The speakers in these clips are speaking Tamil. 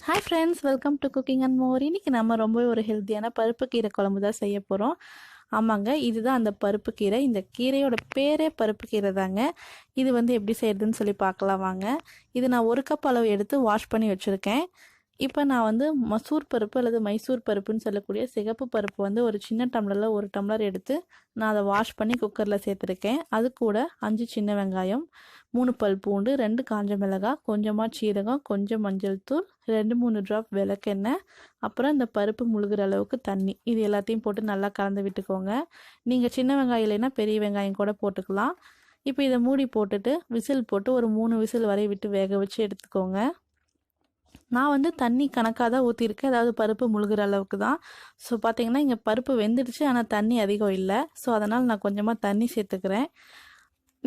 Hi friends, welcome to Cooking and More. இன்னைக்கு நம்ம ரொம்ப ஒரு ஹெல்தியான பருப்பு கீரை குழம்பு தான் செய்ய போகிறோம். ஆமாங்க, இதுதான் அந்த பருப்பு கீரை. இந்த கீரையோட பேரே பருப்பு கீரை தாங்க. இது எப்படி செய்யறதுன்னு சொல்லி பார்க்கலாம் வாங்க. இது நான் 1 கப் அளவு எடுத்து வாஷ் பண்ணி வச்சுருக்கேன். இப்போ நான் மசூர் பருப்பு அல்லது மைசூர் பருப்புன்னு சொல்லக்கூடிய சிகப்பு பருப்பு ஒரு சின்ன டம்ளரில் 1 டம்ளர் எடுத்து நான் அதை வாஷ் பண்ணி குக்கரில் சேர்த்துருக்கேன். அது கூட 5 சின்ன வெங்காயம், 3 பல் பூண்டு, 2 காஞ்ச மிளகாய், கொஞ்சமாக சீரகம், கொஞ்சம் மஞ்சள் தூள், 2-3 ட்ராப் விளக்கெண்ணெய், அப்புறம் இந்த பருப்பு முழுகிற அளவுக்கு தண்ணி, இது எல்லாத்தையும் போட்டு நல்லா கலந்து விட்டுக்கோங்க. நீங்கள் சின்ன வெங்காயம் இல்லைன்னா பெரிய வெங்காயம் கூட போட்டுக்கலாம். இப்போ இதை மூடி போட்டுட்டு விசில் போட்டு ஒரு 3 விசில் வரை விட்டு வேக வச்சு எடுத்துக்கோங்க. நான் தண்ணி கணக்காக தான் ஊற்றிருக்கேன், அதாவது பருப்பு முழுகிற அளவுக்கு தான். ஸோ பார்த்தீங்கன்னா இங்கே பருப்பு வெந்துடுச்சு, ஆனால் தண்ணி அதிகம் இல்லை. ஸோ அதனால் நான் கொஞ்சமாக தண்ணி சேர்த்துக்கிறேன்.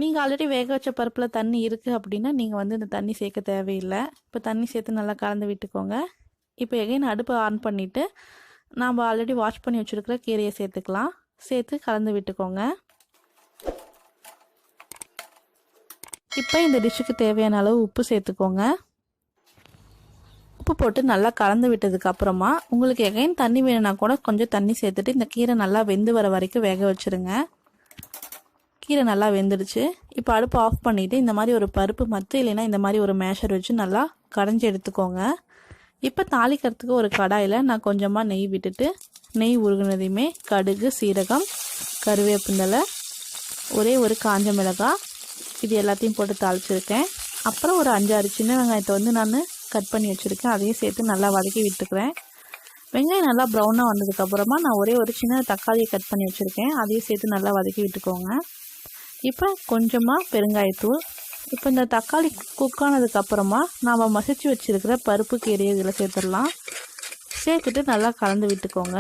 நீங்கள் ஆல்ரெடி வேக வச்ச பருப்பில் தண்ணி இருக்குது அப்படின்னா நீங்கள் இந்த தண்ணி சேர்க்க தேவையில்லை. இப்போ தண்ணி சேர்த்து நல்லா கலந்து விட்டுக்கோங்க. இப்போ எகைன் அடுப்பை ஆன் பண்ணிவிட்டு நாம் ஆல்ரெடி வாஷ் பண்ணி வச்சுருக்கிற கீரையை சேர்த்துக்கலாம். சேர்த்து கலந்து விட்டுக்கோங்க. இப்போ இந்த டிஷ்ஷுக்கு தேவையான அளவு உப்பு சேர்த்துக்கோங்க. உப்பு போட்டு நல்லா கலந்து விட்டதுக்கு அப்புறமா உங்களுக்கு எகைன் தண்ணி வேணும்னா கூட கொஞ்சம் தண்ணி சேர்த்துட்டு இந்த கீரை நல்லா வெந்து வர வரைக்கும் வேக வச்சுருங்க. கீரை நல்லா வெந்துடுச்சு. இப்போ அடுப்பு ஆஃப் பண்ணிவிட்டு இந்த மாதிரி ஒரு பருப்பு மத்து இல்லைன்னா இந்த மாதிரி ஒரு மேஷர் வச்சு நல்லா கடைஞ்சி எடுத்துக்கோங்க. இப்போ தாளிக்கிறதுக்கு ஒரு கடாயில் நான் கொஞ்சமாக நெய் விட்டுட்டு நெய் உருகுனதையுமே கடுகு, சீரகம், கருவேப்பிந்தலை, ஒரே ஒரு காஞ்ச மிளகாய், இது எல்லாத்தையும் போட்டு தாளிச்சிருக்கேன். அப்புறம் ஒரு 5-6 சின்ன வெங்காயத்தை நான் கட் பண்ணி வச்சுருக்கேன், அதையும் சேர்த்து நல்லா வதக்கி விட்டுக்கிறேன். வெங்காயம் நல்லா ப்ரௌனாக வந்ததுக்கப்புறமா நான் ஒரே ஒரு சின்ன தக்காளியை கட் பண்ணி வச்சுருக்கேன், அதையும் சேர்த்து நல்லா வதக்கி விட்டுக்கோங்க. இப்போ கொஞ்சமாக பெருங்காயத்தூள். இப்போ இந்த தக்காளி குக் ஆனதுக்கப்புறமா நாம் மசிச்சு வச்சுருக்கிற பருப்பு கீரையை இதில் சேர்த்துடலாம். சேர்த்துட்டு நல்லா கலந்து விட்டுக்கோங்க.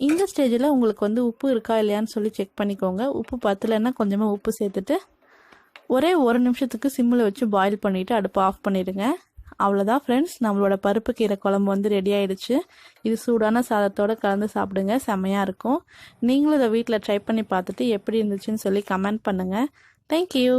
இந்த ஸ்டேஜில் உங்களுக்கு உப்பு இருக்கா இல்லையான்னு சொல்லி செக் பண்ணிக்கோங்க. உப்பு பத்தலைன்னா கொஞ்சமாக உப்பு சேர்த்துட்டு ஒரே 1 நிமிஷத்துக்கு சிம்மில் வச்சு பாயில் பண்ணிவிட்டு அடுப்பை ஆஃப் பண்ணிடுங்க. அவ்வளோதான் ஃப்ரெண்ட்ஸ், நம்மளோட பருப்பு கீரை குழம்பு ரெடி ஆகிடுச்சு. இது சூடான சாதத்தோடு கலந்து சாப்பிடுங்க, செம்மையாக இருக்கும். நீங்களும் இதை வீட்டில் ட்ரை பண்ணி பார்த்துட்டு எப்படி இருந்துச்சுன்னு சொல்லி கமெண்ட் பண்ணுங்கள். தேங்க்யூ.